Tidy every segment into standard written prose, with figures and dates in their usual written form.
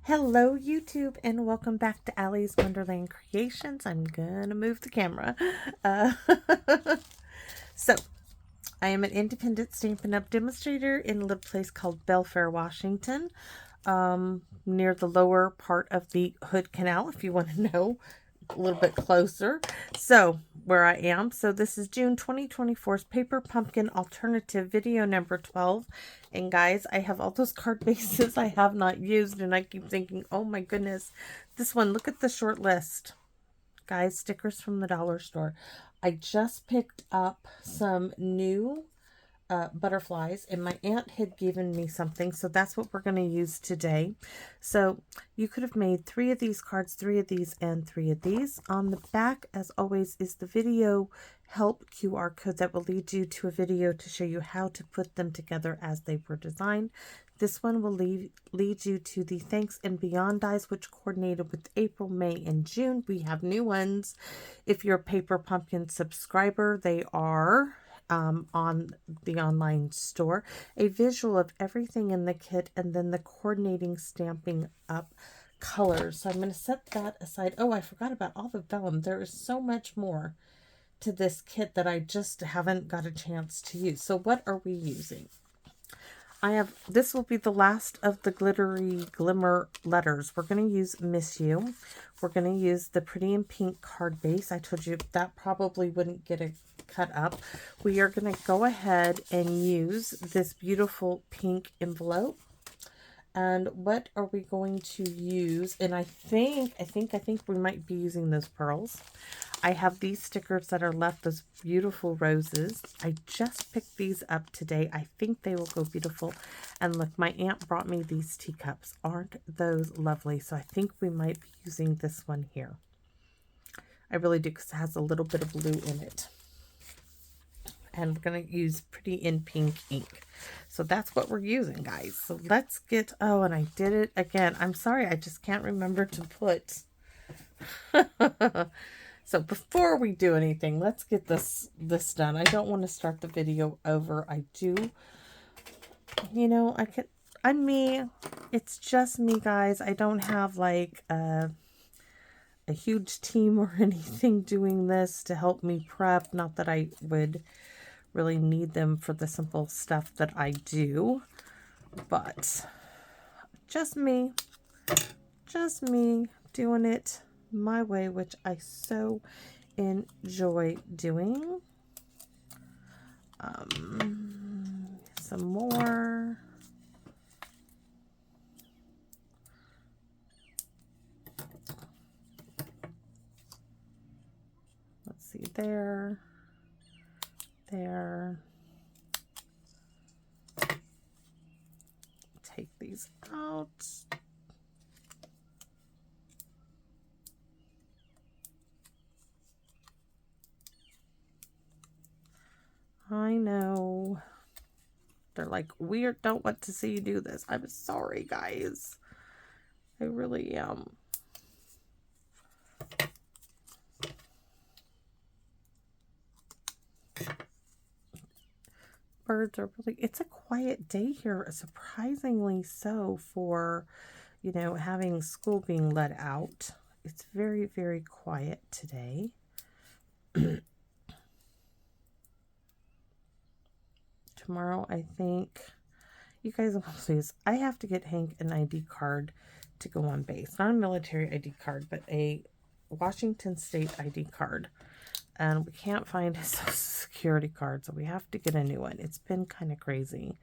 Hello YouTube and welcome back to Allie's Wonderland Creations. I'm gonna move the camera. Uh, so I am an independent Stampin' Up! Demonstrator in a little place called Belfair, Washington, near the lower part of the Hood Canal if you want to know a little bit closer. So where I am. So this is June 2024's Paper Pumpkin Alternative video number 12. And guys, I have all those card bases I have not used, and I keep thinking, oh my goodness, this one, look at the short list. Guys, stickers from the dollar store. I just picked up some new butterflies, and my aunt had given me something, so that's what we're going to use today. So you could have made 3 of these cards, 3 of these, and 3 of these. On the back, as always, is the video help QR code that will lead you to a video to show you how to put them together as they were designed. This one will lead you to the Thanks and Beyond dies, which coordinated with April, May, and June. We have new ones. If you're a Paper Pumpkin subscriber, they are on the online store. A visual of everything in the kit, and then the coordinating Stampin' Up! Colors. So I'm going to set that aside. Oh, I forgot about all the vellum. There is so much more to this kit that I just haven't got a chance to use. So what are we using? This will be the last of the glittery glimmer letters. We're going to use Miss You. We're going to use the Pretty in Pink card base. I told you that probably wouldn't get a cut up. We are going to go ahead and use this beautiful pink envelope. And what are we going to use? And I think we might be using those pearls. I have these stickers that are left, those beautiful roses. I just picked these up today. I think they will go beautiful. And look, my aunt brought me these teacups. Aren't those lovely? So I think we might be using this one here. I really do, because it has a little bit of blue in it. And we're going to use Pretty in Pink ink. So that's what we're using, guys. So let's get, oh, and I did it again. I'm sorry, I just can't remember to put. So before we do anything, let's get this done. I don't want to start the video over. I do, you know, I'm me. It's just me, guys. I don't have like a huge team or anything doing this to help me prep. Not that I would really need them for the simple stuff that I do, but just me doing it my way, which I so enjoy doing. Some more. Let's see, there. Take these out. I know. They're like, we don't want to see you do this. I'm sorry, guys. I really am. Birds are really, it's a quiet day here, surprisingly so, for, you know, having school being let out. It's very, very quiet today. Tomorrow, I think, you guys, please, I have to get Hank an ID card to go on base. Not a military ID card, but a Washington State ID card. And we can't find his Social Security card, so we have to get a new one. It's been kind of crazy.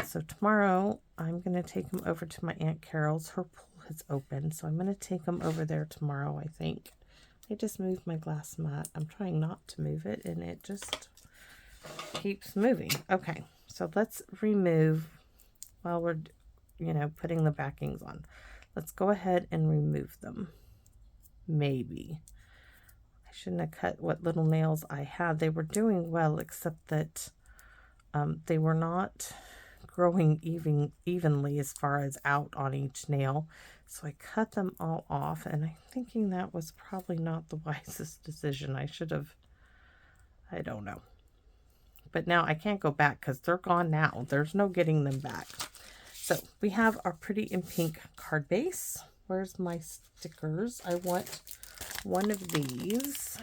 So tomorrow, I'm going to take him over to my Aunt Carol's. Her pool has opened, so I'm going to take him over there tomorrow, I think. I just moved my glass mat. I'm trying not to move it, and it just keeps moving. Okay, so let's remove, while we're, you know, putting the backings on. Let's go ahead and remove them. Maybe. Shouldn't have cut what little nails I had. They were doing well, except that they were not growing evenly as far as out on each nail. So I cut them all off, and I'm thinking that was probably not the wisest decision. I should have, I don't know. But now I can't go back because they're gone now. There's no getting them back. So we have our Pretty in Pink card base. Where's my stickers? I want one of these.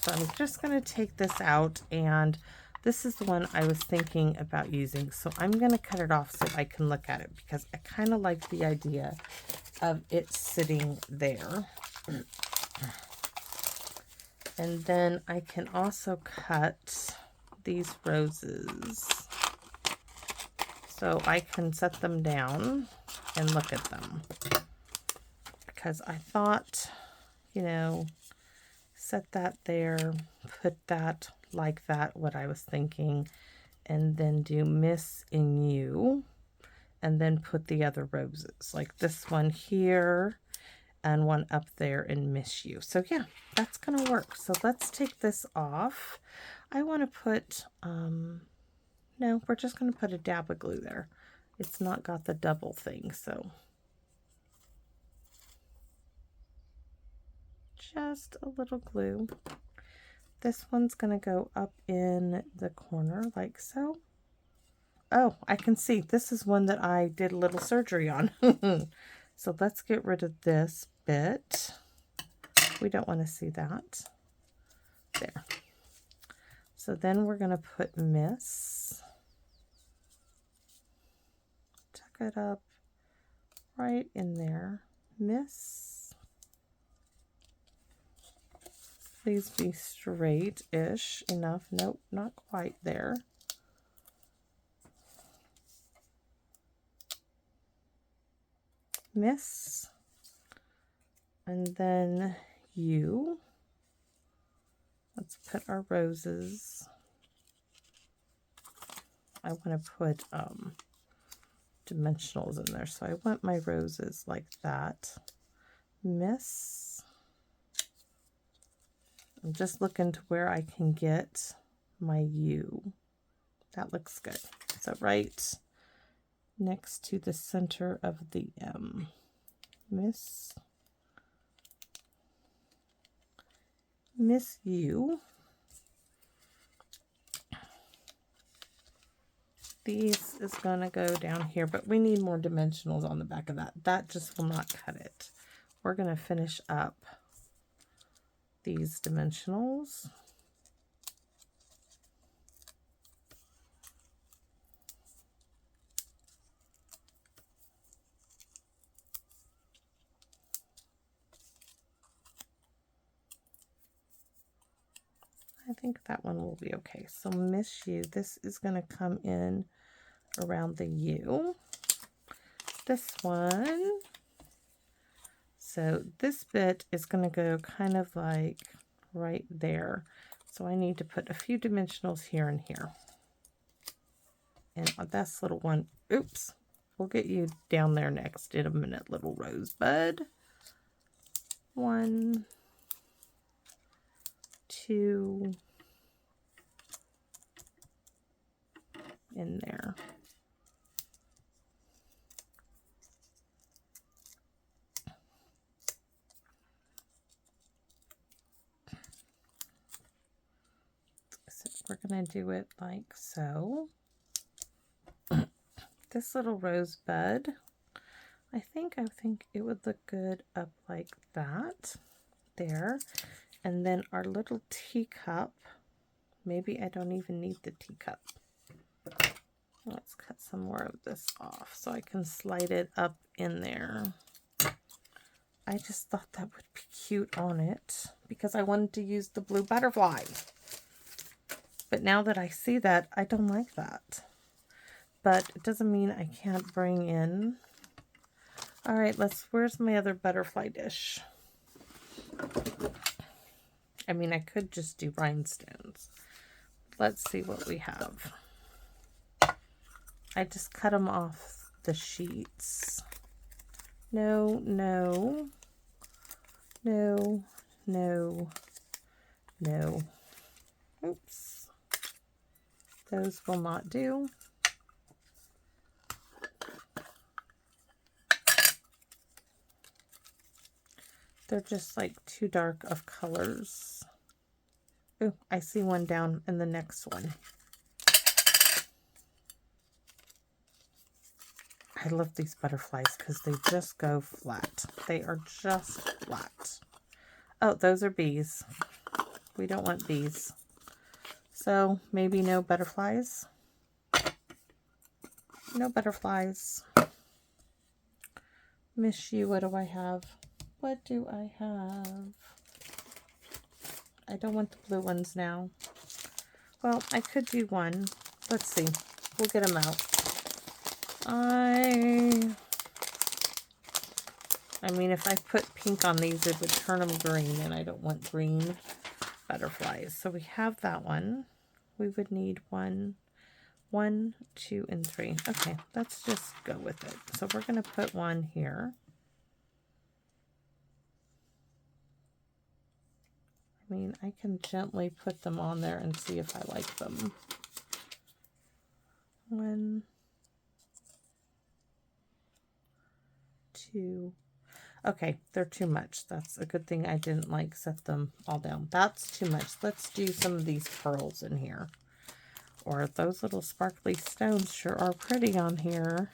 So I'm just going to take this out, and this is the one I was thinking about using. So I'm going to cut it off so I can look at it, because I kind of like the idea of it sitting there. And then I can also cut these roses so I can set them down and look at them, because I thought, you know, set that there, put that like that, what I was thinking, and then do Miss in You, and then put the other roses, like this one here and one up there in Miss You. So yeah, that's gonna work. So let's take this off. I want to put, no, we're just gonna put a dab of glue there. It's not got the double thing, so just a little glue. This one's gonna go up in the corner like so. Oh, I can see this is one that I did a little surgery on. So let's get rid of this bit. We don't want to see that. There. So then we're gonna put Miss. Tuck it up right in there. Miss. Please be straight-ish enough. Nope, not quite there. Miss. And then You. Let's put our roses. I want to put dimensionals in there, so I want my roses like that. Miss. I'm just looking to where I can get my U. That looks good. So right next to the center of the M. Miss You. These is gonna go down here, but we need more dimensionals on the back of that. That just will not cut it. We're gonna finish up these dimensionals. I think that one will be okay. So Miss You, this is going to come in around the U. This one, so this bit is going to go kind of like right there. So I need to put a few dimensionals here and here. And this little one, oops, we'll get you down there next in a minute, little rosebud. 1, 2, in there. So we're going to do it like so. This little rosebud, I think it would look good up like that. There. And then our little teacup, maybe I don't even need the teacup. Let's cut some more of this off so I can slide it up in there. I just thought that would be cute on it because I wanted to use the blue butterfly. But now that I see that, I don't like that. But it doesn't mean I can't bring in. All right, where's my other butterfly dish? I mean, I could just do rhinestones. Let's see what we have. I just cut them off the sheets. No, no, no, no, no. Oops. Those will not do. They're just like too dark of colors. Oh, I see one down in the next one. I love these butterflies because they just go flat. They are just flat. Oh, those are bees. We don't want bees. So maybe no butterflies. No butterflies. Miss you. What do I have? What do I have? I don't want the blue ones now. Well, I could do one. Let's see. We'll get them out. I mean, if I put pink on these, it would turn them green, and I don't want green butterflies. So we have that one. We would need one, 2, and 3. Okay, let's just go with it. So we're going to put one here. I mean, I can gently put them on there and see if I like them. 1, 2. Okay, they're too much. That's a good thing I didn't like set them all down. That's too much. Let's do some of these pearls in here. Or those little sparkly stones sure are pretty on here.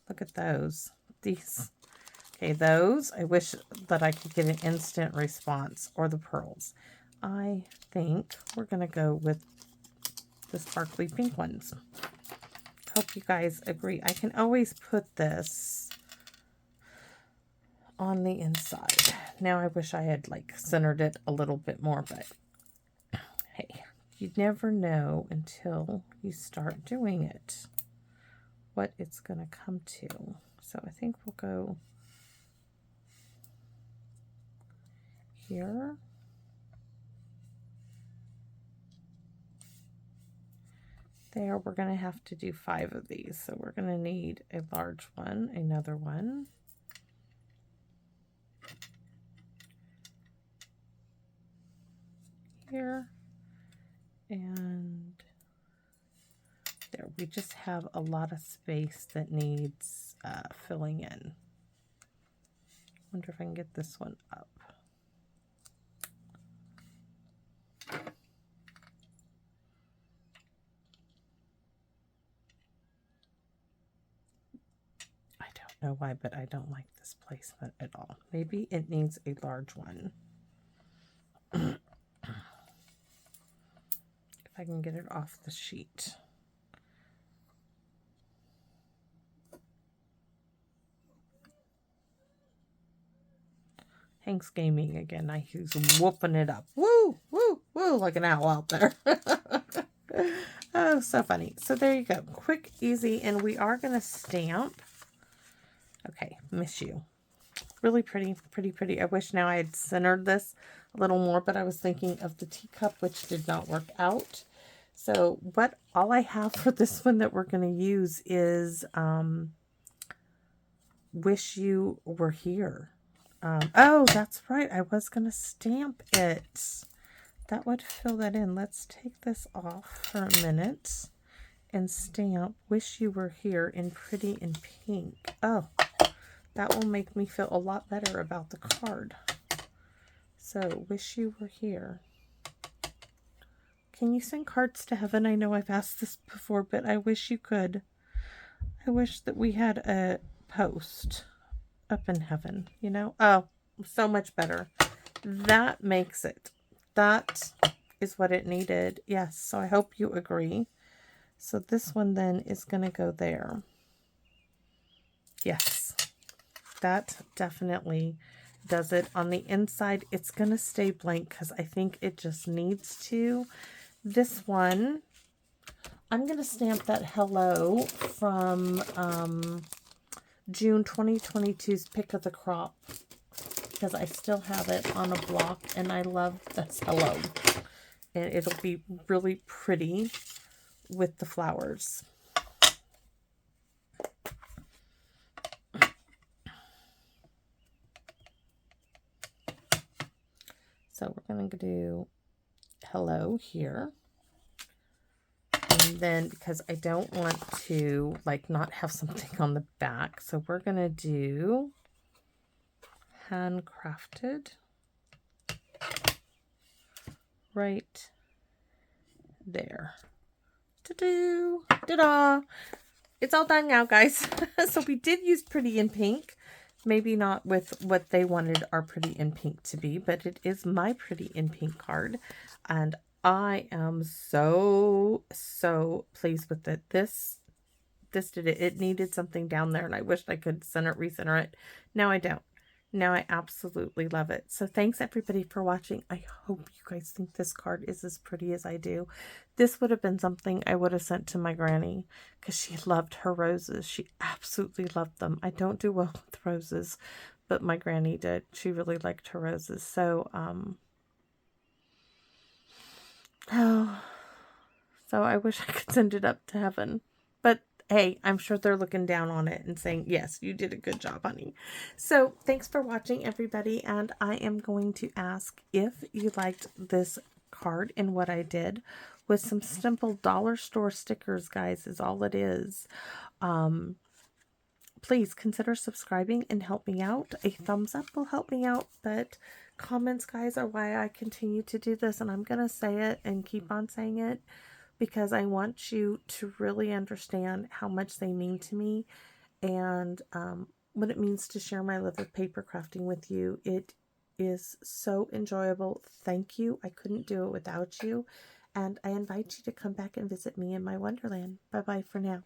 Look at those. These. Okay, those. I wish that I could get an instant response. Or the pearls. I think we're going to go with the sparkly pink ones. Hope you guys agree. I can always put this on the inside. Now I wish I had like centered it a little bit more, but hey, you never know until you start doing it what it's going to come to. So I think we'll go here. There, we're going to have to do 5 of these. So we're going to need a large one, another one. Here. And there, we just have a lot of space that needs filling in. Wonder if I can get this one up. I don't know why, but I don't like this placement at all. Maybe it needs a large one. If I can get it off the sheet. Hank's gaming again. He's whooping it up. Woo, woo, woo, like an owl out there. Oh, so funny. So there you go. Quick, easy, and we are going to stamp. Okay, miss you. Really pretty, pretty, pretty. I wish now I had centered this a little more, but I was thinking of the teacup, which did not work out. So all I have for this one that we're going to use is Wish You Were Here. Oh, that's right. I was going to stamp it. That would fill that in. Let's take this off for a minute and stamp Wish You Were Here in pretty and pink. Oh, that will make me feel a lot better about the card. So, Wish You Were Here. Can you send cards to heaven? I know I've asked this before, but I wish you could. I wish that we had a post up in heaven, you know? Oh, so much better. That makes it. That is what it needed. Yes, so I hope you agree. So this one then is going to go there. Yes, that definitely does it. On the inside, it's going to stay blank because I think it just needs to. This one, I'm going to stamp that hello from June 2022's Pick of the Crop, because I still have it on a block and I love this hello. And it'll be really pretty with the flowers. So we're going to do hello here. And then, because I don't want to like not have something on the back, so we're going to do handcrafted right there. Ta-da! it's all done now, guys. So we did use Pretty in Pink. Maybe not with what they wanted our Pretty in Pink to be, but it is my Pretty in Pink card. And I am so pleased with it. This did it. It needed something down there, and I wished I could recenter it. Now I don't. Now I absolutely love it. So thanks everybody for watching. I hope you guys think this card is as pretty as I do. This would have been something I would have sent to my granny because she loved her roses. She absolutely loved them. I don't do well with roses, but my granny did. She really liked her roses. So, so I wish I could send it up to heaven. But hey, I'm sure they're looking down on it and saying, yes, you did a good job, honey. So thanks for watching, everybody. And I am going to ask if you liked this card and what I did with some simple dollar store stickers, guys, is all it is. Please consider subscribing and help me out. A thumbs up will help me out, but comments, guys, are why I continue to do this. And I'm going to say it and keep on saying it, because I want you to really understand how much they mean to me and what it means to share my love of paper crafting with you. It is so enjoyable. Thank you. I couldn't do it without you. And I invite you to come back and visit me in my Wonderland. Bye-bye for now.